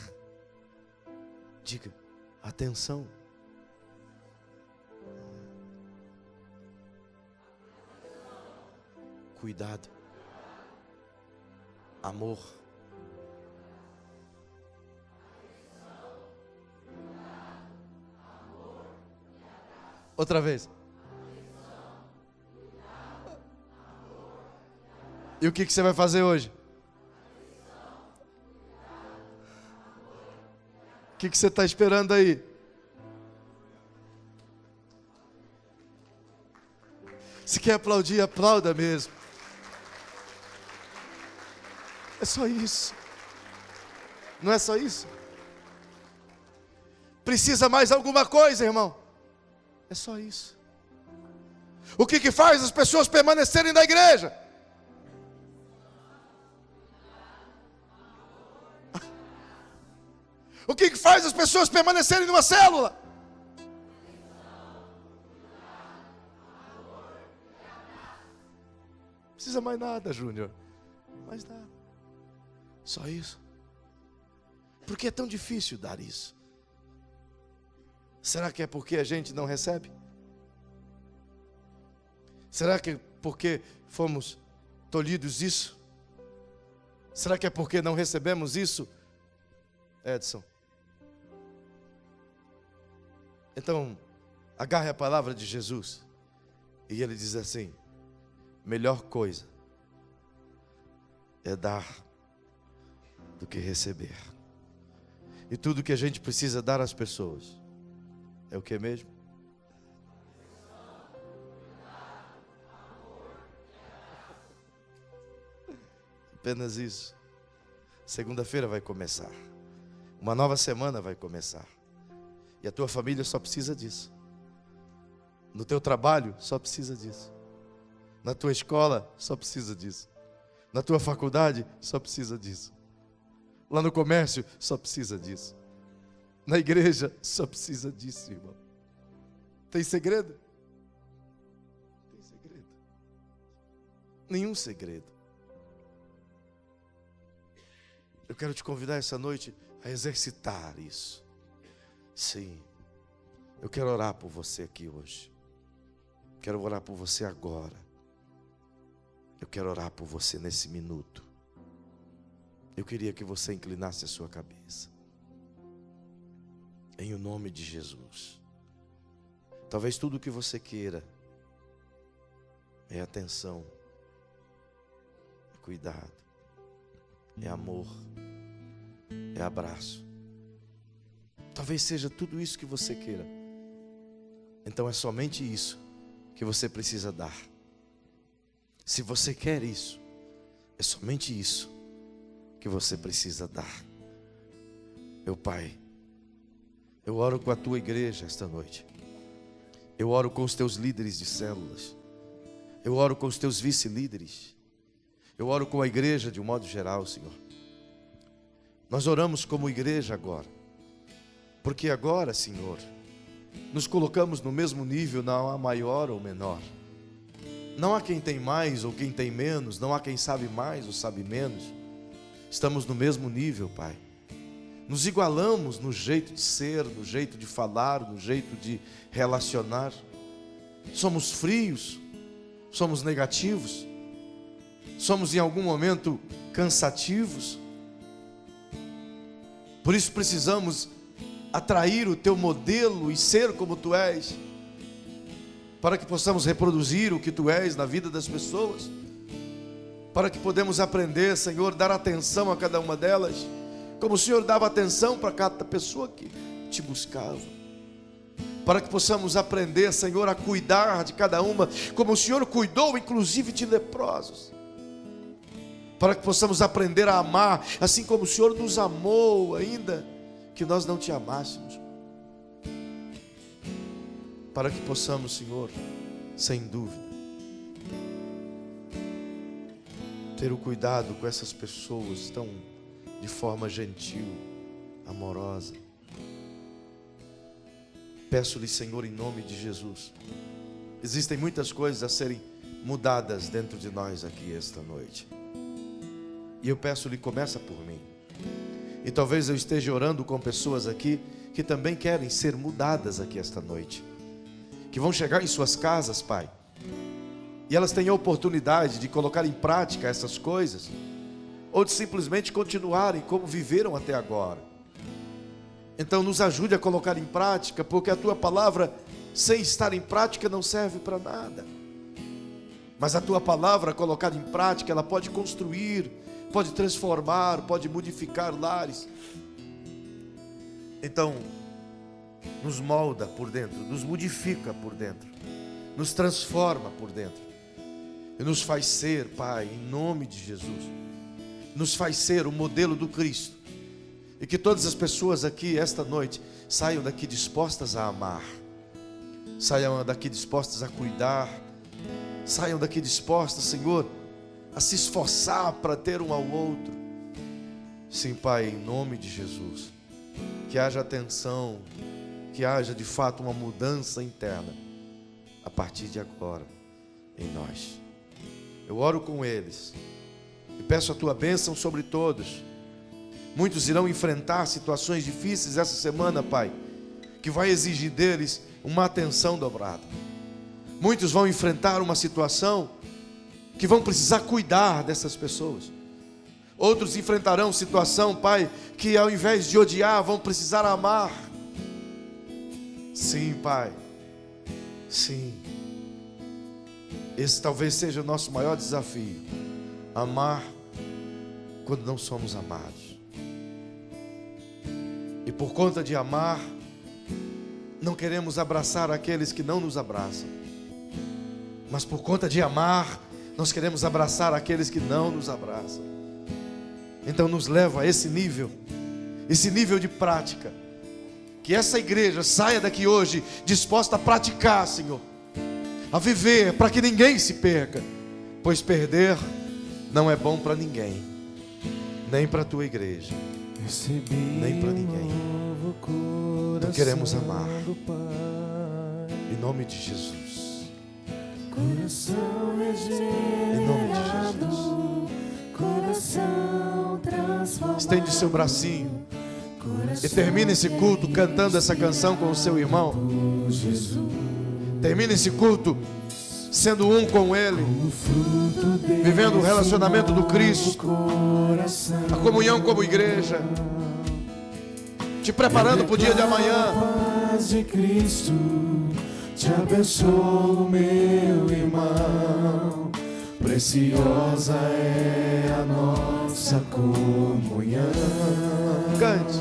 Speaker 1: Diga: atenção, cuidado, amor, outra vez. E o que você vai fazer hoje? O que você está esperando aí? Se quer aplaudir, aplauda mesmo. É só isso. Não é só isso? Precisa mais alguma coisa, irmão? É só isso. O que faz as pessoas permanecerem na igreja? O que faz as pessoas permanecerem numa célula? Não precisa mais nada, Júnior. Mais nada. Só isso. Por que é tão difícil dar isso? Será que é porque a gente não recebe? Será que é porque fomos tolhidos disso? Será que é porque não recebemos isso, Edson? Então, agarre a palavra de Jesus. E ele diz assim: melhor coisa é dar do que receber. E tudo que a gente precisa dar às pessoas é o que mesmo? Apenas isso. Segunda-feira vai começar. Uma nova semana vai começar. E a tua família só precisa disso. No teu trabalho, só precisa disso. Na tua escola, só precisa disso. Na tua faculdade, só precisa disso. Lá no comércio, só precisa disso. Na igreja, só precisa disso, irmão. Tem segredo? Tem segredo. Nenhum segredo. Eu quero te convidar essa noite a exercitar isso. Sim. Eu quero orar por você aqui hoje. Quero orar por você agora. Eu quero orar por você nesse minuto. Eu queria que você inclinasse a sua cabeça. Em o nome de Jesus. Talvez tudo o que você queira é atenção, é cuidado, é amor, é abraço. Talvez seja tudo isso que você queira. Então é somente isso que você precisa dar. Se você quer isso, é somente isso que você precisa dar. Meu Pai, eu oro com a tua igreja esta noite. Eu oro com os teus líderes de células. Eu oro com os teus vice-líderes. Eu oro com a igreja de um modo geral, Senhor. Nós oramos como igreja agora. Porque agora, Senhor, nos colocamos no mesmo nível, não há maior ou menor. Não há quem tem mais ou quem tem menos, não há quem sabe mais ou sabe menos. Estamos no mesmo nível, Pai. Nos igualamos no jeito de ser, no jeito de falar, no jeito de relacionar. Somos frios, somos negativos, somos em algum momento cansativos. Por isso precisamos atrair o teu modelo e ser como tu és, para que possamos reproduzir o que tu és na vida das pessoas, para que podemos aprender, Senhor, dar atenção a cada uma delas, como o Senhor dava atenção para cada pessoa que te buscava, para que possamos aprender, Senhor, a cuidar de cada uma, como o Senhor cuidou inclusive de leprosos, para que possamos aprender a amar, assim como o Senhor nos amou, ainda que nós não te amássemos, para que possamos, Senhor, sem dúvida, ter o cuidado com essas pessoas tão de forma gentil, amorosa. Peço-lhe, Senhor, em nome de Jesus, existem muitas coisas a serem mudadas dentro de nós aqui esta noite, e eu peço-lhe, começa por mim. E talvez eu esteja orando com pessoas aqui que também querem ser mudadas aqui esta noite, que vão chegar em suas casas, Pai, e elas têm a oportunidade de colocar em prática essas coisas, ou de simplesmente continuarem como viveram até agora. Então nos ajude a colocar em prática, porque a tua palavra sem estar em prática não serve para nada. Mas a tua palavra colocada em prática, ela pode construir, pode transformar, pode modificar lares. Então nos molda por dentro, nos modifica por dentro, nos transforma por dentro e nos faz ser, Pai, em nome de Jesus, nos faz ser o modelo do Cristo. E que todas as pessoas aqui esta noite saiam daqui dispostas a amar, saiam daqui dispostas a cuidar, saiam daqui dispostas, Senhor, a se esforçar para ter um ao outro. Sim, Pai, em nome de Jesus, que haja atenção, que haja de fato uma mudança interna a partir de agora em nós. Eu oro com eles e peço a tua bênção sobre todos. Muitos irão enfrentar situações difíceis essa semana, Pai, que vai exigir deles uma atenção dobrada. Muitos vão enfrentar uma situação que vão precisar cuidar dessas pessoas. Outros enfrentarão situação, Pai, que ao invés de odiar, vão precisar amar. Sim, Pai, sim. Esse talvez seja o nosso maior desafio, amar quando não somos amados. E por conta de amar, não queremos abraçar aqueles que não nos abraçam, mas por conta de amar, nós queremos abraçar aqueles que não nos abraçam. Então nos leva a esse nível de prática, que essa igreja saia daqui hoje disposta a praticar, Senhor, a viver, para que ninguém se perca, pois perder não é bom para ninguém, nem para a tua igreja, nem para ninguém. Então queremos amar, Em nome de Jesus.
Speaker 2: Coração
Speaker 1: Em nome de Jesus.
Speaker 2: Coração transformado.
Speaker 1: Estende seu bracinho e termine esse culto cantando essa canção com o seu irmão. Termine esse culto sendo um com Ele, vivendo o relacionamento do Cristo, a comunhão como igreja, te preparando para o dia de amanhã.
Speaker 2: Paz de Cristo te abençoo, meu irmão. Preciosa é a nossa comunhão.
Speaker 1: Cante.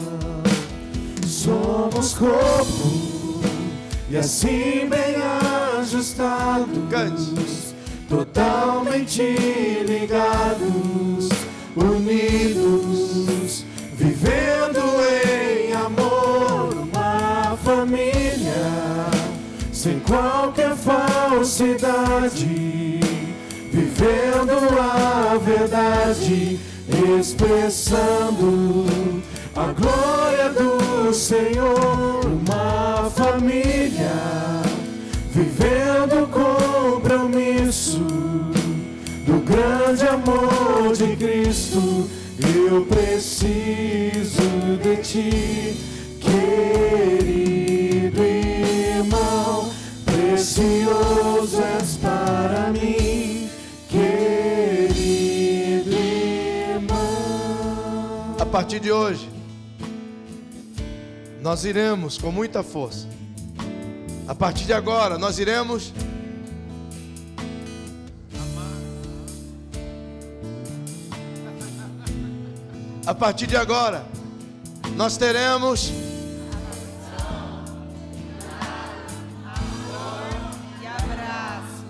Speaker 2: Somos corpo e assim bem ajustados,
Speaker 1: Cante.
Speaker 2: totalmente ligados, unidos, vivendo em amor, uma família, sem qualquer falsidade, vivendo a verdade, expressando a glória do Senhor, uma família, vivendo o compromisso do grande amor de Cristo. Eu preciso de ti, querido irmão, precioso és para mim, querido irmão.
Speaker 1: A partir de hoje, nós iremos com muita força. A partir de agora, nós iremos amar. A partir de agora, nós teremos
Speaker 3: amor e abraço,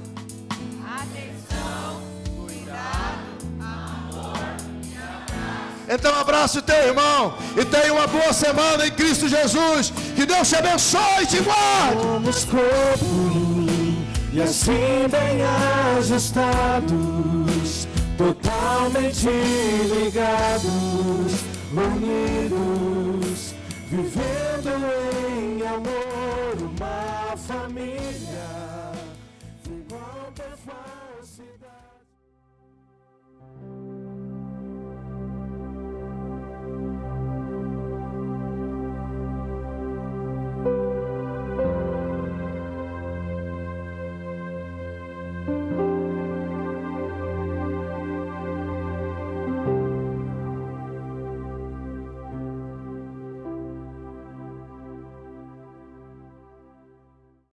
Speaker 3: atenção, cuidado, amor e abraço.
Speaker 1: Então abraça o teu irmão e tenha uma boa semana em Cristo Jesus. Que Deus te abençoe e te guarde.
Speaker 2: Somos corpo e assim bem ajustados, totalmente ligados, unidos, vivendo em amor, uma família, sem qualquer falsidade.